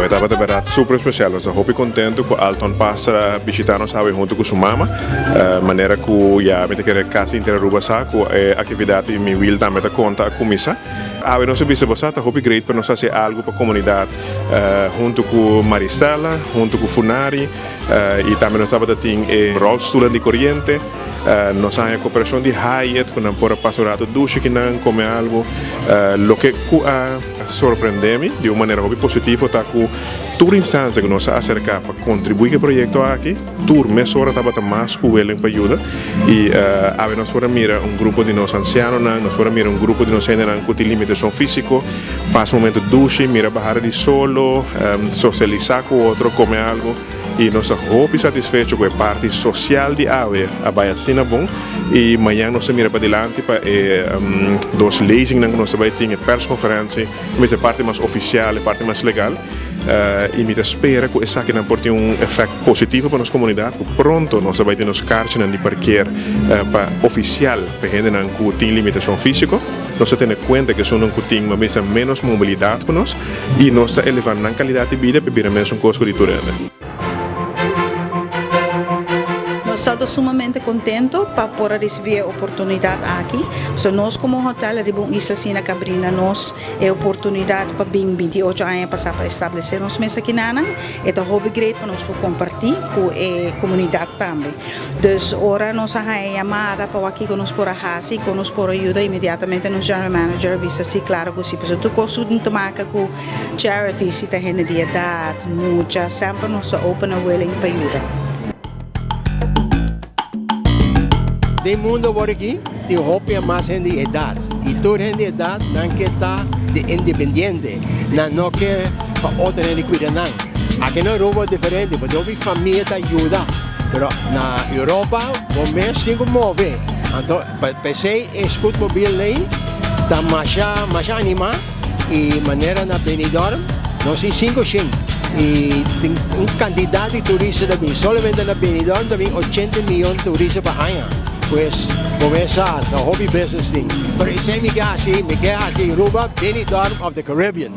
Estava de verdade super especial. Nós estamos contentes com o Alton passa visitando sabe junto com sua mama. Maneira que já me quer casa inteira ruba saco atividade me will também tá conta com missa. Nós sabemos que você está great para nós fazer algo para a comunidade junto com Maricela, junto com Funari e também nós sabemos que tem rolstoelen de corriente. Nós temos a cooperação de Hyatt, que não pode passar o duche que não come algo. O que surpreende-me de uma maneira muito positiva é que toda instância que nós acercamos para contribuir com o projeto aqui, toda mesura está mais com ele para ajudar. E nós podemos mirar grupo de nós ancianos, nós podemos mirar grupo de nós que têm limitação física, passa um momento de duche, mira barra de solo, socializar com o outro, comer algo. E nós estamos muito satisfeitos com a parte social de AWE, a Baiacina bom. E amanhã nós mira para adiante para dos lezingen que nós vamos ter em persconferência, mas a parte mais oficial, a parte mais legal. E me espera que isso aqui não pode ter efeito positivo para a nossa comunidade, que pronto nós vamos ter nos cartas de parquear para oficial, para gente que tem limitação física. Nós temos em conta que são um que tem menos mobilidade com nós e nós estamos elevando a qualidade de vida para vir a menos costo de turismo. Estamos sumamente contentos para poder receber a oportunidade aqui. So, nós como hotel Ribon Isla Sina Cabrina, nós é oportunidade para 28 anos passar para estabelecer nos meses aqui na Anang. É um hobby great para nós compartilhar com a comunidade também. Então, agora nós temos a chamada para aqui que nós podemos fazer, que nós podemos ajudar imediatamente no General Manager, vista se claro que se precisa tudo de marca com charity, se tem gente de idade, muita, sempre nós estamos open and willing para ajudar. De mundo por aqui tem roupa mais gente de idade e toda gente de idade não quer estar de independente, não quer para outra gente cuidar não. Aqui na Europa é diferente, porque a família te ajuda, mas na Europa o mês 5 mover. Então, para ser escuta mobile aí, está mais animado e maneira na Benidorm, nós temos 5 e tem quantidade de turistas também, somente na Benidorm também 80 milhões de turistas para ano. Pues começar the hobby business thing. Pero esse me quer assim, Ruba, Benidorm of the Caribbean.